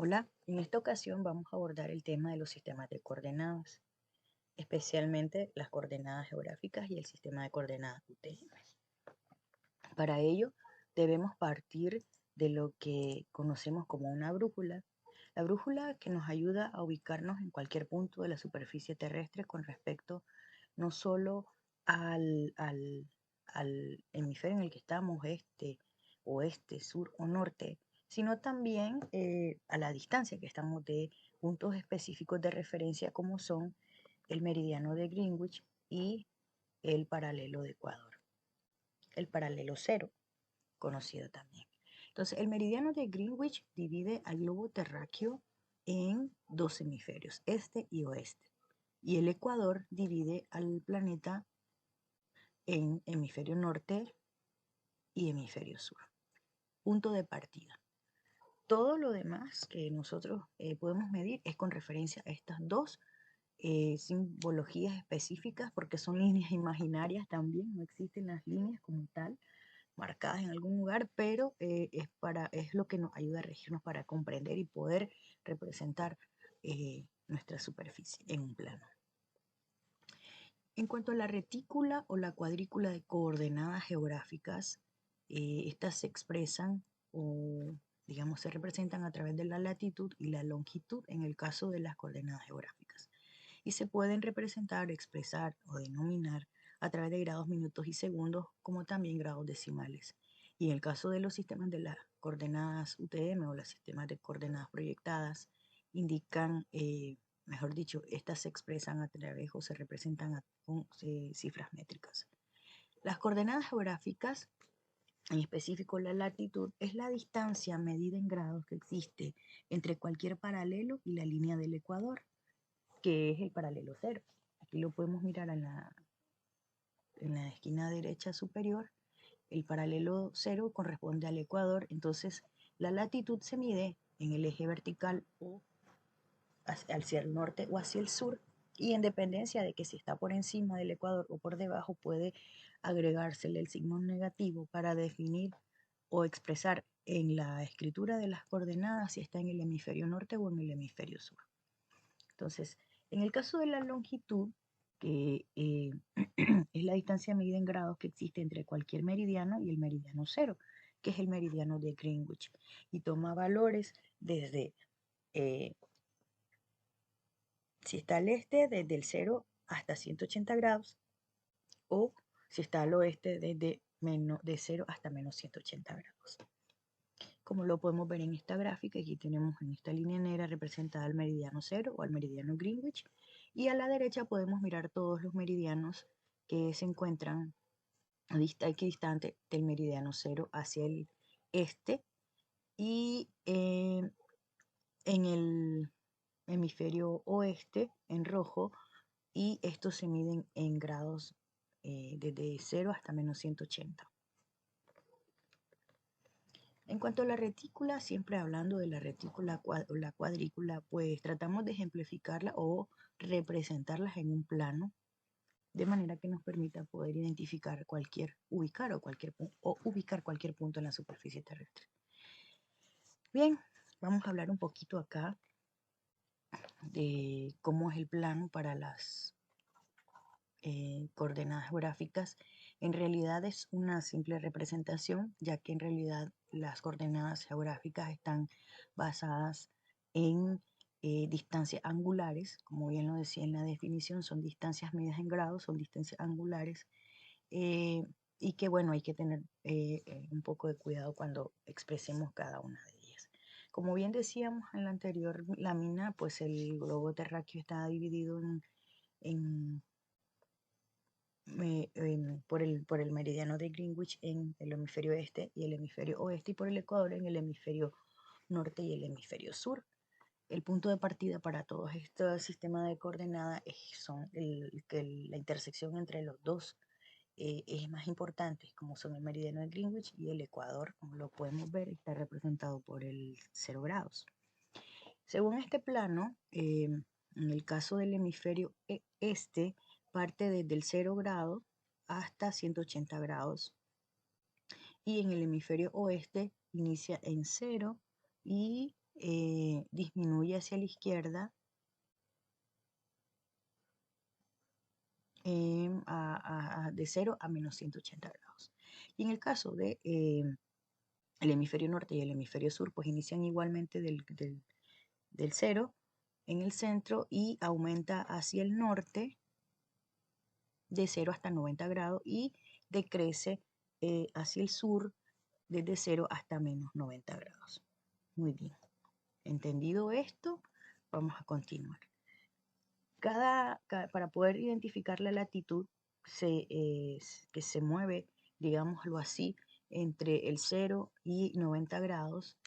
Hola, en esta ocasión vamos a abordar el tema de los sistemas de coordenadas, especialmente las coordenadas geográficas y el sistema de coordenadas UTM. Para ello, debemos partir de lo que conocemos como una brújula. La brújula que nos ayuda a ubicarnos en cualquier punto de la superficie terrestre con respecto no solo al hemisferio en el que estamos, este, oeste, sur o norte, sino también a la distancia que estamos de puntos específicos de referencia como son el meridiano de Greenwich y el paralelo de Ecuador, el paralelo cero, conocido también. Entonces, el meridiano de Greenwich divide al globo terráqueo en dos hemisferios, este y oeste. Y el Ecuador divide al planeta en hemisferio norte y hemisferio sur. Punto de partida. Todo lo demás que nosotros podemos medir es con referencia a estas dos simbologías específicas, porque son líneas imaginarias también, no existen las líneas como tal marcadas en algún lugar, pero es lo que nos ayuda a regirnos para comprender y poder representar nuestra superficie en un plano. En cuanto a la retícula o la cuadrícula de coordenadas geográficas, estas se expresan o digamos se representan a través de la latitud y la longitud en el caso de las coordenadas geográficas y se pueden representar, expresar o denominar a través de grados, minutos y segundos, como también grados decimales. Y en el caso de los sistemas de las coordenadas UTM o los sistemas de coordenadas proyectadas, indican, mejor dicho, estas se expresan a través o se representan con cifras métricas. Las coordenadas geográficas, en específico la latitud, es la distancia medida en grados que existe entre cualquier paralelo y la línea del ecuador, que es el paralelo cero. Aquí lo podemos mirar en la esquina derecha superior. El paralelo cero corresponde al ecuador, entonces la latitud se mide en el eje vertical o hacia el norte o hacia el sur, y en dependencia de que si está por encima del ecuador o por debajo puede agregársele el signo negativo para definir o expresar en la escritura de las coordenadas si está en el hemisferio norte o en el hemisferio sur. Entonces, en el caso de la longitud, que es la distancia medida en grados que existe entre cualquier meridiano y el meridiano cero, que es el meridiano de Greenwich, y toma valores desde, si está al este, desde el 0 hasta 180 grados, o si está al oeste, desde de 0 hasta menos 180 grados. Como lo podemos ver en esta gráfica, aquí tenemos en esta línea negra representada el meridiano cero o el meridiano Greenwich, y a la derecha podemos mirar todos los meridianos que se encuentran equidistante del meridiano cero hacia el este, y en el hemisferio oeste en rojo, y estos se miden en grados desde 0 hasta menos 180. En cuanto a la retícula, siempre hablando de la retícula o la cuadrícula, pues tratamos de ejemplificarla o representarlas en un plano, de manera que nos permita poder identificar ubicar cualquier punto en la superficie terrestre. Bien, vamos a hablar un poquito acá de cómo es el plano para las coordenadas geográficas. En realidad es una simple representación, ya que en realidad las coordenadas geográficas están basadas en distancias angulares, como bien lo decía en la definición, son distancias medidas en grados, son distancias angulares, y que bueno, hay que tener un poco de cuidado cuando expresemos cada una de ellas. Como bien decíamos en la anterior lámina, pues el globo terráqueo está dividido en por el meridiano de Greenwich en el hemisferio este y el hemisferio oeste, y por el ecuador en el hemisferio norte y el hemisferio sur. El punto de partida para todos estos sistemas de coordenadas son la intersección entre los dos ejes más importantes, como son el meridiano de Greenwich y el ecuador, como lo podemos ver, está representado por el 0 grados. Según este plano, en el caso del hemisferio este, parte desde el 0 grado hasta 180 grados, y en el hemisferio oeste inicia en 0 y disminuye hacia la izquierda de 0 a menos 180 grados. Y en el caso de el hemisferio norte y el hemisferio sur, pues inician igualmente del 0 en el centro y aumenta hacia el norte de 0 hasta 90 grados y decrece hacia el sur desde 0 hasta menos 90 grados. Muy bien. Entendido esto, vamos a continuar. Para poder identificar la latitud que se mueve, digámoslo así, entre el 0 y 90 grados,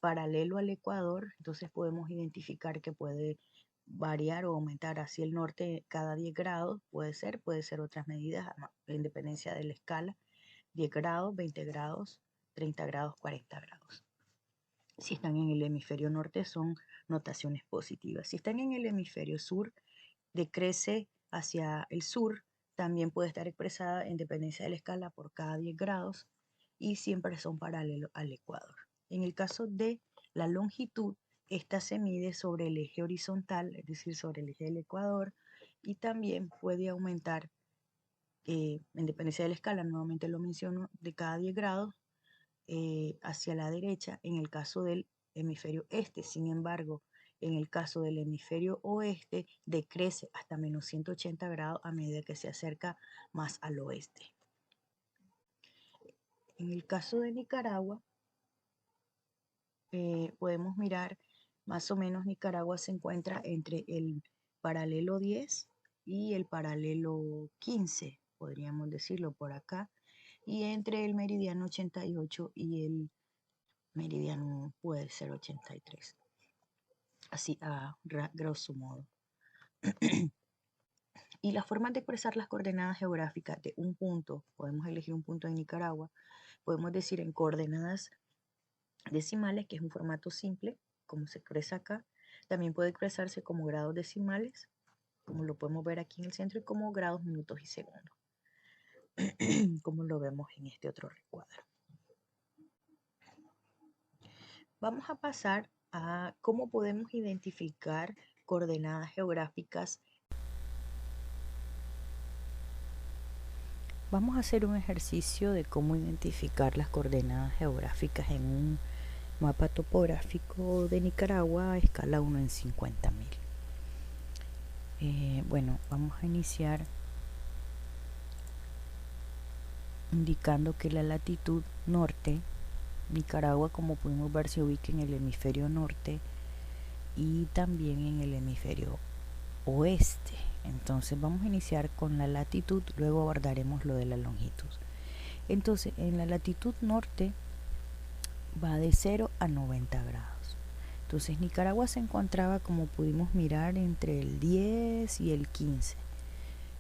paralelo al ecuador, entonces podemos identificar que puede variar o aumentar hacia el norte cada 10 grados, puede ser otras medidas, en dependencia de la escala, 10 grados, 20 grados, 30 grados, 40 grados. Si están en el hemisferio norte son notaciones positivas. Si están en el hemisferio sur, decrece hacia el sur, también puede estar expresada en dependencia de la escala por cada 10 grados y siempre son paralelos al ecuador. En el caso de la longitud, esta se mide sobre el eje horizontal, es decir, sobre el eje del ecuador, y también puede aumentar en dependencia de la escala, nuevamente lo menciono, de cada 10 grados hacia la derecha en el caso del hemisferio este. Sin embargo, en el caso del hemisferio oeste, decrece hasta menos 180 grados a medida que se acerca más al oeste. En el caso de Nicaragua, podemos mirar más o menos Nicaragua se encuentra entre el paralelo 10 y el paralelo 15, podríamos decirlo por acá, y entre el meridiano 88 y el meridiano puede ser 83. Así a grosso modo. Y las formas de expresar las coordenadas geográficas de un punto, podemos elegir un punto en Nicaragua, podemos decir en coordenadas decimales, que es un formato simple, como se expresa acá. También puede expresarse como grados decimales, como lo podemos ver aquí en el centro, y como grados, minutos y segundos, como lo vemos en este otro recuadro. Vamos a pasar a cómo podemos identificar coordenadas geográficas. Vamos a hacer un ejercicio de cómo identificar las coordenadas geográficas en un mapa topográfico de Nicaragua a escala 1 en 50.000. Bueno, vamos a iniciar indicando que la latitud norte, Nicaragua, como pudimos ver, se ubica en el hemisferio norte y también en el hemisferio oeste. Entonces vamos a iniciar con la latitud, luego abordaremos lo de la longitud. Entonces en la latitud norte va de 0 a 90 grados. Entonces Nicaragua se encontraba, como pudimos mirar, entre el 10 y el 15,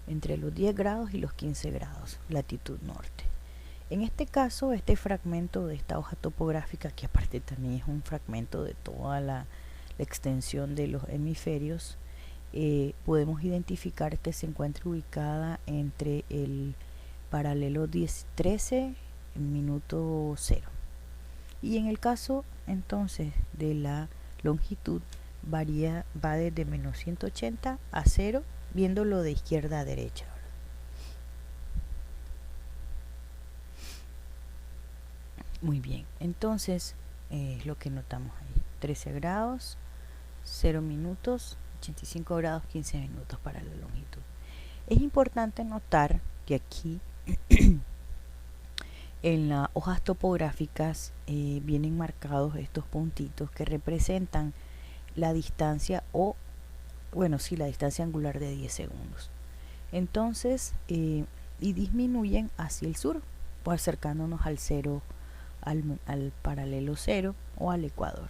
entre los 10 grados y los 15 grados, latitud norte. En este caso, este fragmento de esta hoja topográfica, que aparte también es un fragmento de toda la extensión de los hemisferios, podemos identificar que se encuentra ubicada entre el paralelo 13, minuto 0. Y en el caso entonces de la longitud, va desde menos 180 a 0, viéndolo de izquierda a derecha. Muy bien, entonces lo que notamos ahí: 13 grados, 0 minutos, 85 grados, 15 minutos para la longitud. Es importante notar que aquí en las hojas topográficas vienen marcados estos puntitos que representan la distancia la distancia angular de 10 segundos. Entonces, y disminuyen hacia el sur, o acercándonos al 0, al paralelo 0 o al ecuador.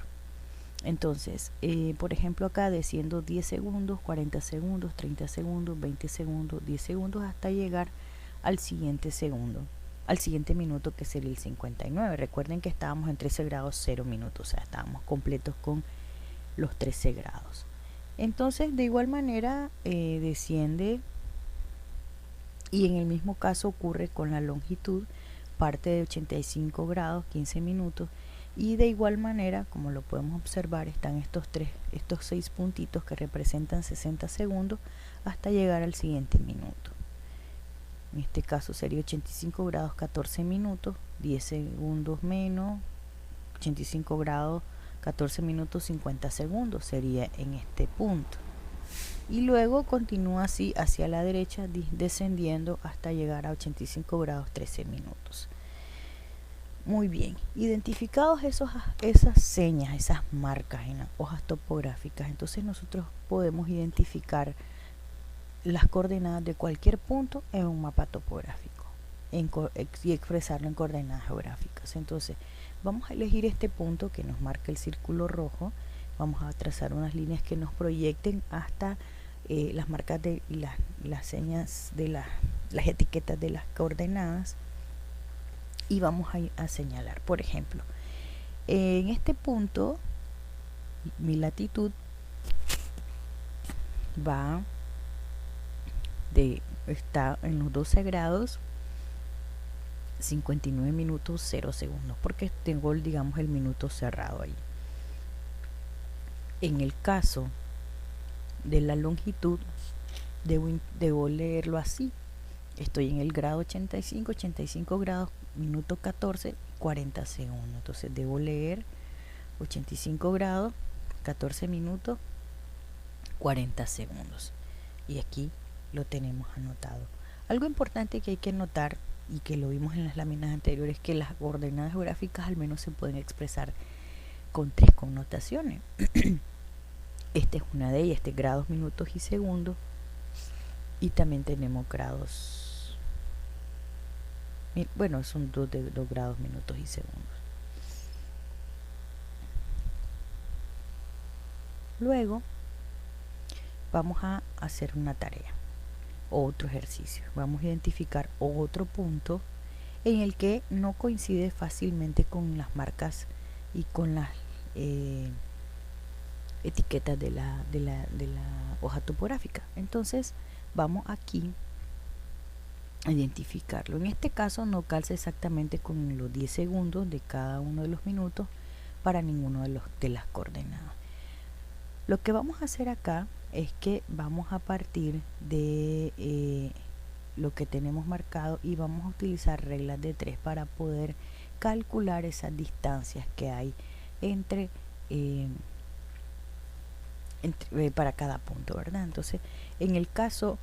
Entonces, por ejemplo, acá desciendo 10 segundos, 40 segundos, 30 segundos, 20 segundos, 10 segundos, hasta llegar al siguiente minuto, que sería el 59. Recuerden que estábamos en 13 grados 0 minutos, o sea, estábamos completos con los 13 grados. Entonces, de igual manera, desciende, y en el mismo caso ocurre con la longitud, parte de 85 grados, 15 minutos, Y de igual manera, como lo podemos observar, están estos 6 puntitos que representan 60 segundos hasta llegar al siguiente minuto. En este caso sería 85 grados 14 minutos, 10 segundos menos, 85 grados 14 minutos 50 segundos sería en este punto. Y luego continúa así hacia la derecha, descendiendo hasta llegar a 85 grados 13 minutos. Muy bien, identificados esas señas, esas marcas en las hojas topográficas, entonces nosotros podemos identificar las coordenadas de cualquier punto en un mapa topográfico y expresarlo en coordenadas geográficas. Entonces vamos a elegir este punto que nos marca el círculo rojo, vamos a trazar unas líneas que nos proyecten hasta las marcas de las señas de las etiquetas de las coordenadas, y vamos a señalar, por ejemplo, en este punto mi latitud está en los 12 grados 59 minutos 0 segundos, porque tengo, digamos, el minuto cerrado ahí. En el caso de la longitud debo leerlo así: estoy en el grado 85 grados minuto 14 40 segundos. Entonces debo leer 85 grados 14 minutos 40 segundos, y aquí lo tenemos anotado. Algo importante que hay que notar, y que lo vimos en las láminas anteriores, es que las coordenadas geográficas al menos se pueden expresar con 3 connotaciones. Esta es una de ellas, grados, minutos y segundos, y también tenemos grados, bueno, son 2 grados, minutos y segundos. Luego vamos a hacer una tarea, otro ejercicio. Vamos a identificar otro punto en el que no coincide fácilmente con las marcas y con las etiquetas de la hoja topográfica. Entonces vamos aquí a identificarlo. En este caso no calza exactamente con los 10 segundos de cada uno de los minutos para ninguno de las coordenadas. Lo que vamos a hacer acá es que vamos a partir de lo que tenemos marcado y vamos a utilizar reglas de 3 para poder calcular esas distancias que hay para cada punto, ¿verdad? Entonces, en el caso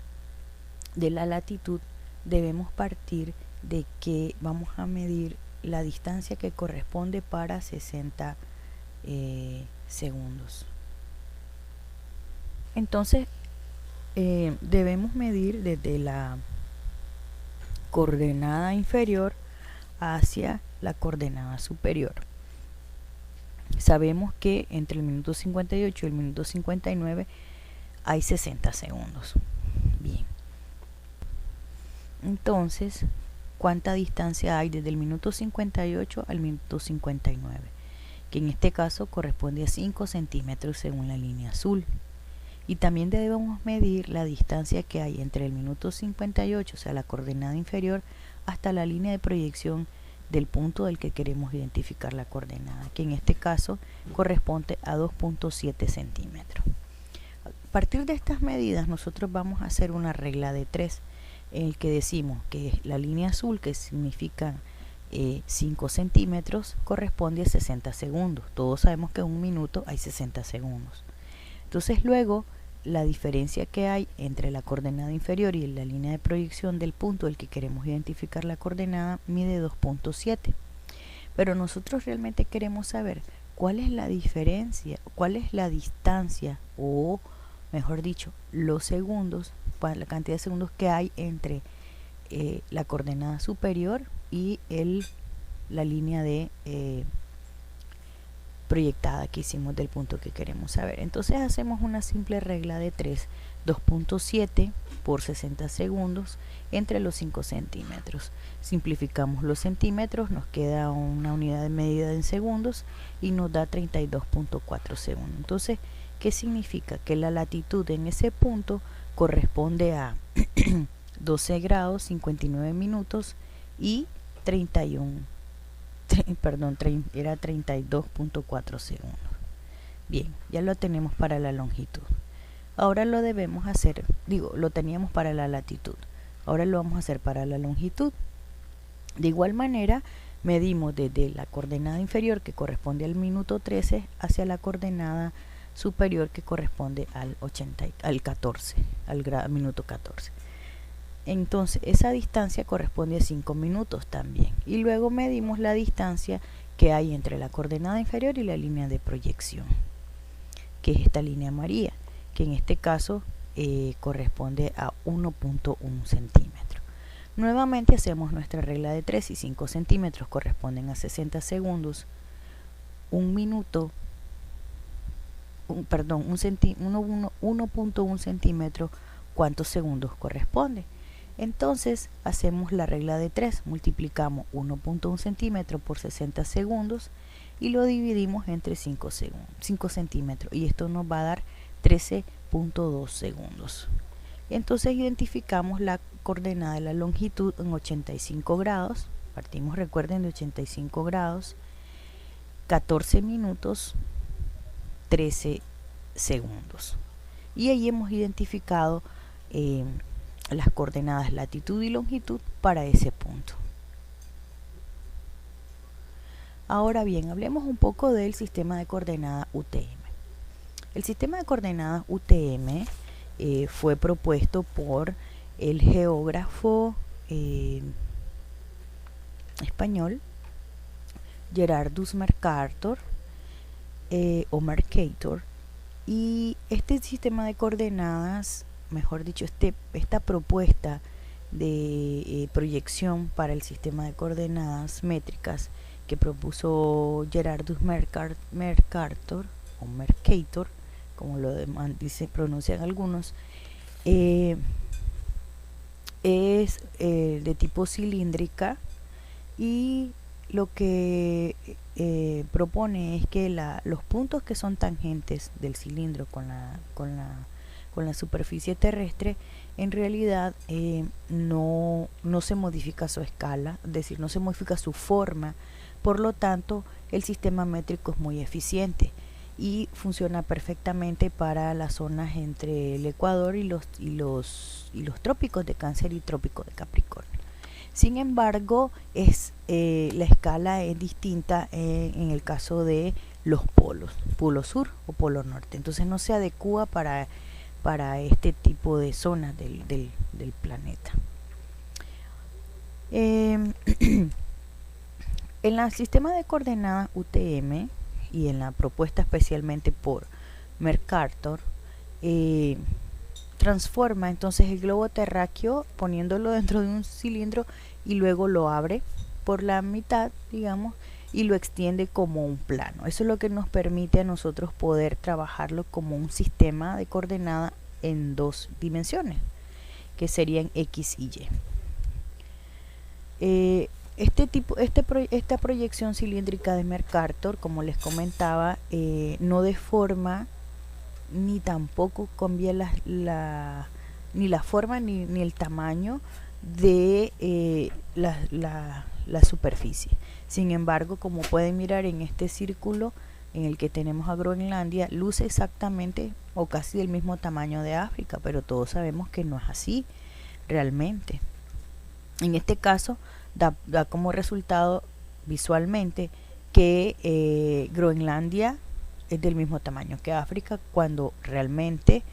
de la latitud, debemos partir de que vamos a medir la distancia que corresponde para 60 segundos. Entonces debemos medir desde la coordenada inferior hacia la coordenada superior. Sabemos que entre el minuto 58 y el minuto 59 hay 60 segundos. Bien. Entonces, ¿cuánta distancia hay desde el minuto 58 al minuto 59? Que en este caso corresponde a 5 centímetros según la línea azul. Y también debemos medir la distancia que hay entre el minuto 58, o sea, la coordenada inferior, hasta la línea de proyección del punto del que queremos identificar la coordenada, que en este caso corresponde a 2.7 centímetros. A partir de estas medidas nosotros vamos a hacer una regla de 3 en el que decimos que la línea azul, que significa 5 centímetros, corresponde a 60 segundos. Todos sabemos que en un minuto hay 60 segundos. Entonces luego la diferencia que hay entre la coordenada inferior y la línea de proyección del punto del que queremos identificar la coordenada mide 2.7. Pero nosotros realmente queremos saber cuál es la diferencia, cuál es la distancia, o mejor dicho, los segundos, la cantidad de segundos que hay entre la coordenada superior y la línea de proyectada que hicimos del punto que queremos saber. Entonces hacemos una simple regla de 3, 2.7 por 60 segundos entre los 5 centímetros. Simplificamos los centímetros, nos queda una unidad de medida en segundos y nos da 32.4 segundos. Entonces, ¿qué significa? Que la latitud en ese punto corresponde a 12 grados 59 minutos y 31 era 32.4 segundos. Bien, ya lo tenemos para la longitud. Ahora lo debemos hacer, lo teníamos para la latitud. Ahora lo vamos a hacer para la longitud. De igual manera, medimos desde la coordenada inferior, que corresponde al minuto 13, hacia la coordenada superior, que corresponde al minuto 14. Entonces, esa distancia corresponde a 5 minutos también. Y luego medimos la distancia que hay entre la coordenada inferior y la línea de proyección, que es esta línea amarilla, que en este caso corresponde a 1.1 centímetros. Nuevamente hacemos nuestra regla de 3 y 5 centímetros corresponden a 60 segundos, 1.1 centímetro, ¿cuántos segundos corresponde? Entonces hacemos la regla de 3, multiplicamos 1.1 centímetro por 60 segundos y lo dividimos entre 5 centímetros, y esto nos va a dar 13.2 segundos. Entonces identificamos la coordenada de la longitud en 85 grados, partimos, recuerden, de 85 grados, 14 minutos, 13 segundos. Y ahí hemos identificado las coordenadas latitud y longitud para ese punto. Ahora bien, hablemos un poco del sistema de coordenadas UTM. El sistema de coordenadas UTM fue propuesto por el geógrafo español Gerardus Mercator o Mercator, y este sistema de coordenadas, mejor dicho, esta propuesta de proyección para el sistema de coordenadas métricas que propuso Gerardus Mercator o Mercator, como lo pronuncian algunos, es de tipo cilíndrica, y lo que propone es que los puntos que son tangentes del cilindro con la superficie terrestre, en realidad no se modifica su escala, es decir, no se modifica su forma. Por lo tanto, el sistema métrico es muy eficiente y funciona perfectamente para las zonas entre el Ecuador y los trópicos de Cáncer y trópicos de Capricornio. Sin embargo, la escala es distinta en el caso de los polos, polo sur o polo norte. Entonces no se adecua para este tipo de zonas del planeta. En el sistema de coordenadas UTM y en la propuesta especialmente por Mercator, transforma entonces el globo terráqueo poniéndolo dentro de un cilindro y luego lo abre por la mitad, digamos, y lo extiende como un plano. Eso es lo que nos permite a nosotros poder trabajarlo como un sistema de coordenadas en dos dimensiones, que serían X y Y. Esta proyección cilíndrica de Mercator, como les comentaba, no deforma ni tampoco cambia ni la forma ni el tamaño de la superficie. Sin embargo, como pueden mirar en este círculo en el que tenemos a Groenlandia, luce exactamente o casi del mismo tamaño de África, pero todos sabemos que no es así realmente. En este caso da como resultado visualmente que Groenlandia es del mismo tamaño que África, cuando realmente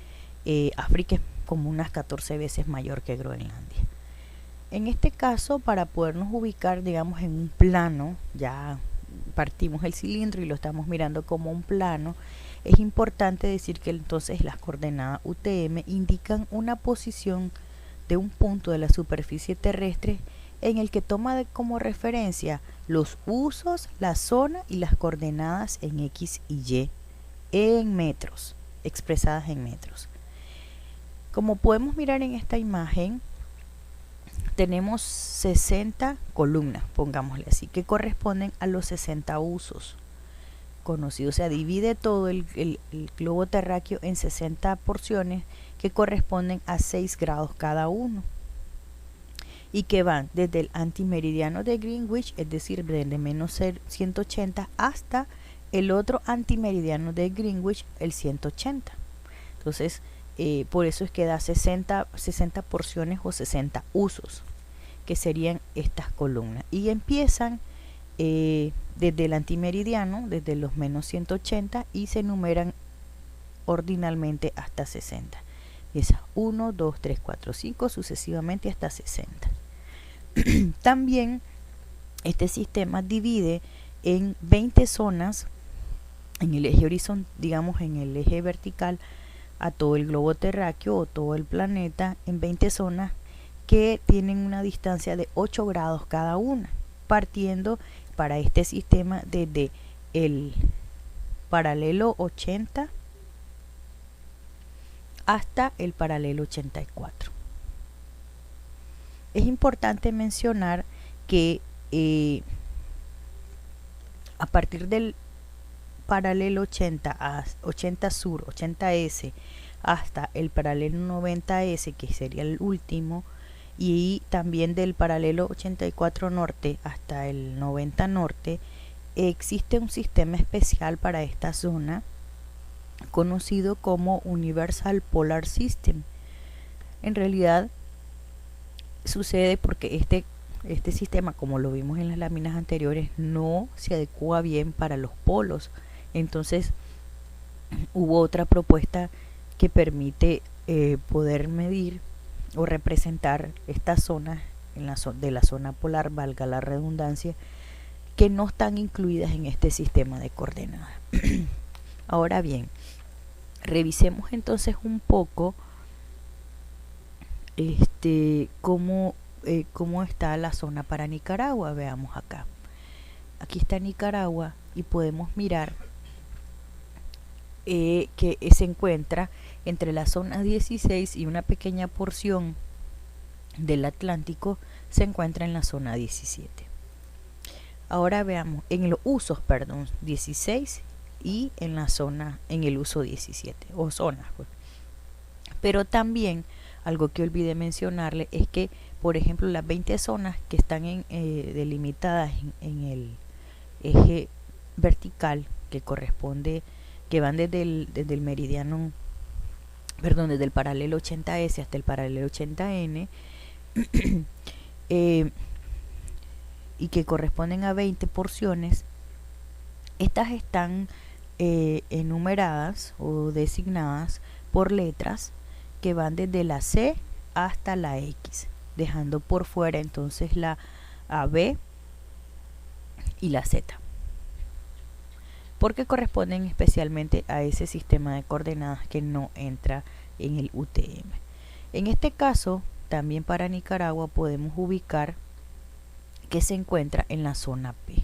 África es como unas 14 veces mayor que Groenlandia. En este caso, para podernos ubicar, digamos, en un plano, ya partimos el cilindro y lo estamos mirando como un plano, es importante decir que entonces las coordenadas UTM indican una posición de un punto de la superficie terrestre en el que toma como referencia los usos, la zona y las coordenadas en X y Y en metros, expresadas en metros. Como podemos mirar en esta imagen, tenemos 60 columnas, pongámosle así, que corresponden a los 60 usos conocidos. O sea, divide todo el globo terráqueo en 60 porciones que corresponden a 6 grados cada uno. y que van desde el antimeridiano de Greenwich, es decir, desde menos 180 hasta el otro antimeridiano de Greenwich, el 180. Entonces, por eso es que da 60 porciones o 60 usos, que serían estas columnas. Y empiezan desde el antimeridiano, desde los menos 180, y se numeran ordinalmente hasta 60. Esas 1, 2, 3, 4, 5, sucesivamente hasta 60. También este sistema divide en 20 zonas en el eje horizontal, digamos en el eje vertical, a todo el globo terráqueo o todo el planeta en 20 zonas que tienen una distancia de 8 grados cada una, partiendo para este sistema desde el paralelo 80 hasta el paralelo 84. Es importante mencionar que a partir del paralelo 80 sur, 80S, hasta el paralelo 90S, que sería el último, y también del paralelo 84 norte hasta el 90 norte, existe un sistema especial para esta zona conocido como Universal Polar System. En realidad sucede porque este sistema, como lo vimos en las láminas anteriores, no se adecua bien para los polos. Entonces hubo otra propuesta que permite poder medir o representar estas zonas de la zona polar, valga la redundancia, que no están incluidas en este sistema de coordenadas. Ahora bien, revisemos entonces un poco cómo está la zona para Nicaragua. Veamos acá. Aquí está Nicaragua y podemos mirar que se encuentra entre la zona 16 y una pequeña porción del Atlántico se encuentra en la zona 17. Ahora veamos en los usos, 16 y en el uso 17 o zonas, pues. Pero también algo que olvidé mencionarle es que, por ejemplo, las 20 zonas que están delimitadas en el eje vertical, que corresponde, que van desde el meridiano, desde el paralelo 80S hasta el paralelo 80N, y que corresponden a 20 porciones, estas están enumeradas o designadas por letras que van desde la C hasta la X, dejando por fuera entonces la AB y la Z, porque corresponden especialmente a ese sistema de coordenadas que no entra en el UTM. En este caso, también para Nicaragua podemos ubicar que se encuentra en la zona P.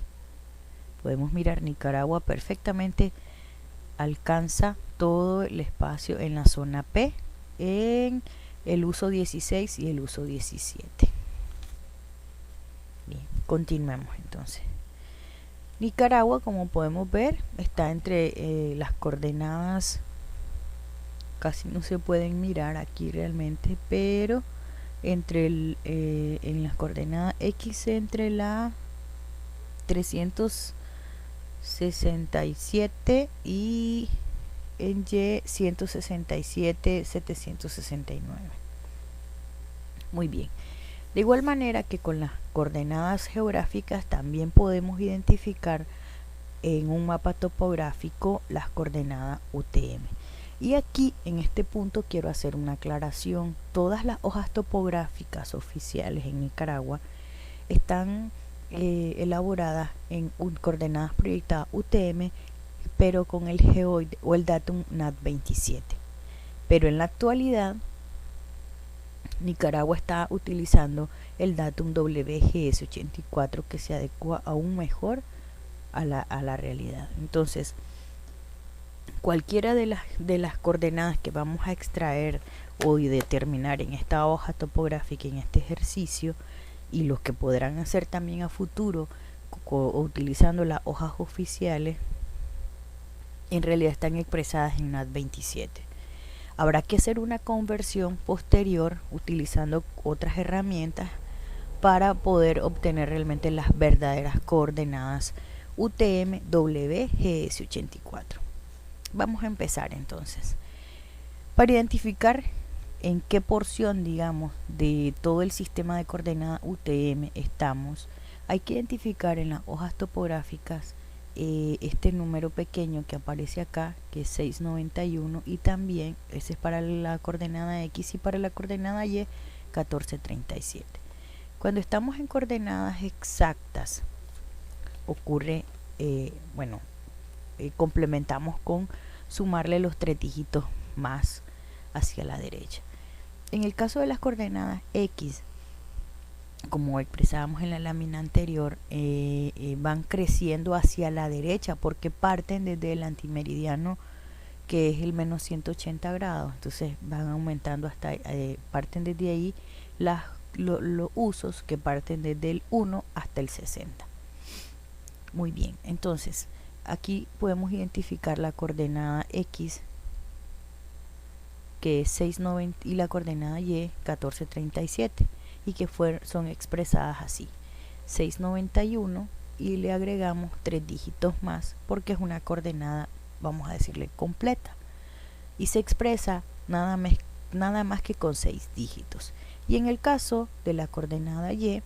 Podemos mirar, Nicaragua perfectamente alcanza todo el espacio en la zona P, en el uso 16 y el uso 17. Bien, continuemos entonces. Nicaragua, como podemos ver, está entre las coordenadas, casi no se pueden mirar aquí realmente, pero entre en las coordenadas X, entre la 367 y en Y 167, 769. Muy bien. De igual manera que con las coordenadas geográficas también podemos identificar en un mapa topográfico las coordenadas UTM. Y aquí en este punto quiero hacer una aclaración. Todas las hojas topográficas oficiales en Nicaragua están elaboradas en coordenadas proyectadas UTM, pero con el geoide o el datum NAT 27. Pero en la actualidad Nicaragua está utilizando el datum WGS 84, que se adecua aún mejor a la realidad. Entonces, cualquiera de las coordenadas que vamos a extraer o determinar en esta hoja topográfica, en este ejercicio, y los que podrán hacer también a futuro utilizando las hojas oficiales, en realidad están expresadas en NAT 27. Habrá que hacer una conversión posterior utilizando otras herramientas para poder obtener realmente las verdaderas coordenadas UTM WGS84. Vamos a empezar entonces. Para identificar en qué porción, digamos, de todo el sistema de coordenadas UTM estamos, hay que identificar en las hojas topográficas este número pequeño que aparece acá, que es 691, y también ese es para la coordenada X, y para la coordenada Y 1437. Cuando estamos en coordenadas exactas ocurre, complementamos con sumarle los 3 dígitos más hacia la derecha. En el caso de las coordenadas X, como expresábamos en la lámina anterior, van creciendo hacia la derecha porque parten desde el antimeridiano, que es el menos 180 grados. Entonces van aumentando hasta, parten desde ahí los usos que parten desde el 1 hasta el 60. Muy bien, entonces aquí podemos identificar la coordenada X, que es 690, y la coordenada Y 1437, y que son expresadas así: 691, y le agregamos 3 dígitos más porque es una coordenada, vamos a decirle, completa, y se expresa nada más que con 6 dígitos. Y en el caso de la coordenada Y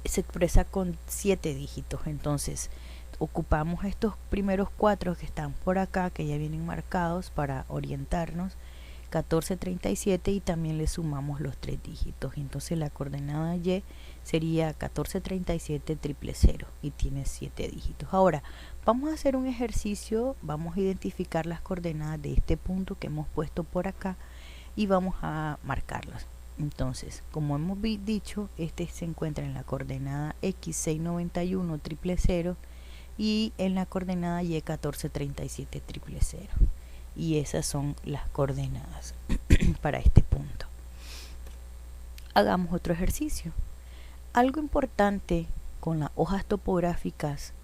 se expresa con 7 dígitos. Entonces ocupamos estos primeros 4 que están por acá, que ya vienen marcados para orientarnos, 1437, y también le sumamos los 3 dígitos. Entonces la coordenada Y sería 1437 000 y tiene 7 dígitos. Ahora vamos a hacer un ejercicio, vamos a identificar las coordenadas de este punto que hemos puesto por acá y vamos a marcarlas. Entonces, como hemos dicho, este se encuentra en la coordenada X 691 000 y en la coordenada Y 1437 000. Y esas son las coordenadas para este punto. Hagamos otro ejercicio. Algo importante con las hojas topográficas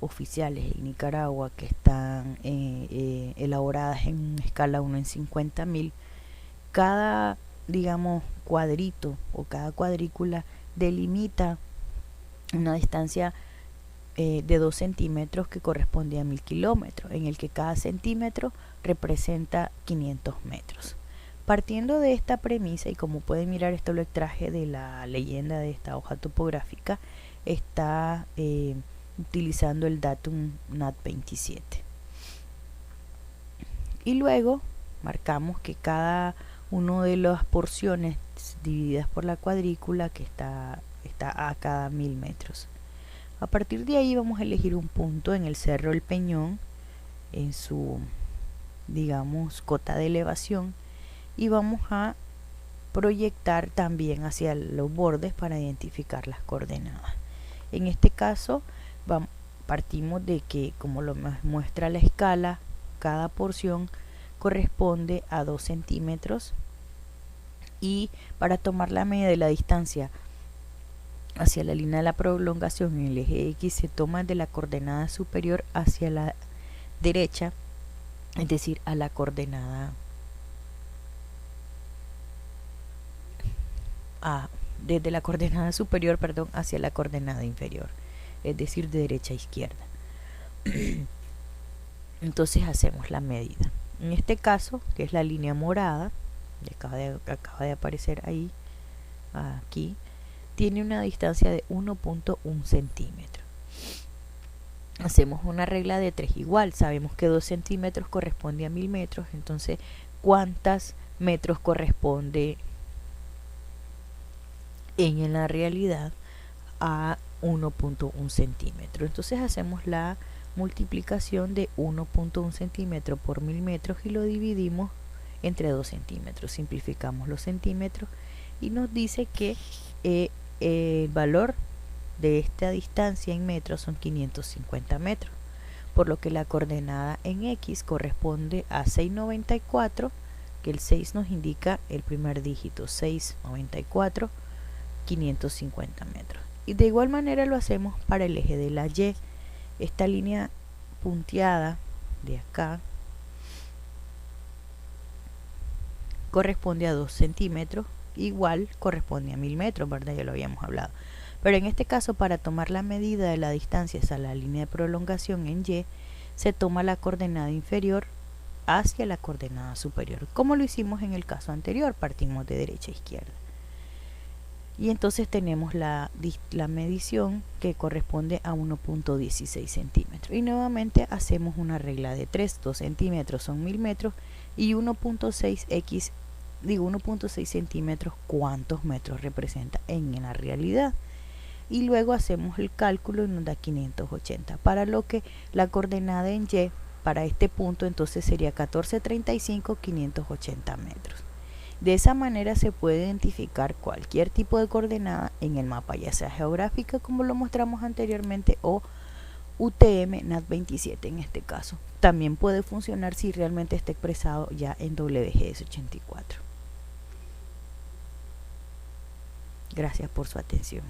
oficiales en Nicaragua, que están elaboradas en escala 1 en 50.000, cada, digamos, cuadrito o cada cuadrícula delimita una distancia de 2 centímetros que corresponde a 1000 kilómetros, en el que cada centímetro representa 500 metros. Partiendo de esta premisa, y como pueden mirar, esto lo extraje de la leyenda de esta hoja topográfica, está utilizando el datum NAT 27. Y luego marcamos que cada una de las porciones divididas por la cuadrícula que está a cada 1000 metros. A partir de ahí vamos a elegir un punto en el Cerro El Peñón, en su, digamos, cota de elevación, y vamos a proyectar también hacia los bordes para identificar las coordenadas. En este caso partimos de que, como lo muestra la escala, cada porción corresponde a 2 centímetros, y para tomar la medida de la distancia hacia la línea de la prolongación en el eje X se toma de la coordenada superior hacia la derecha, es decir, a la coordenada desde la coordenada superior, hacia la coordenada inferior, es decir, de derecha a izquierda. Entonces hacemos la medida. En este caso, que es la línea morada, que acaba de aparecer ahí, aquí, tiene una distancia de 1.1 centímetro. Hacemos una regla de 3 igual. Sabemos que 2 centímetros corresponde a 1000 metros. Entonces, ¿cuántos metros corresponde en la realidad a 1.1 centímetro? Entonces hacemos la multiplicación de 1.1 centímetro por 1000 metros y lo dividimos entre 2 centímetros. Simplificamos los centímetros y nos dice que el valor de esta distancia en metros son 550 metros, por lo que la coordenada en X corresponde a 694, que el 6 nos indica el primer dígito, 694, 550 metros. Y de igual manera lo hacemos para el eje de la Y. Esta línea punteada de acá corresponde a 2 centímetros, igual corresponde a 1000 metros, ¿verdad? Ya lo habíamos hablado. Pero en este caso, para tomar la medida de la distancia hacia la línea de prolongación en Y, se toma la coordenada inferior hacia la coordenada superior, como lo hicimos en el caso anterior, partimos de derecha a izquierda. Y entonces tenemos la medición que corresponde a 1.16 centímetros. Y nuevamente hacemos una regla de 3, 2 centímetros son 1000 metros y 1.6 centímetros, ¿cuántos metros representa en la realidad? Y luego hacemos el cálculo y nos da 580, para lo que la coordenada en Y para este punto entonces sería 1435, 580 metros. De esa manera se puede identificar cualquier tipo de coordenada en el mapa, ya sea geográfica como lo mostramos anteriormente o UTM NAT 27 en este caso. También puede funcionar si realmente está expresado ya en WGS 84. Gracias por su atención.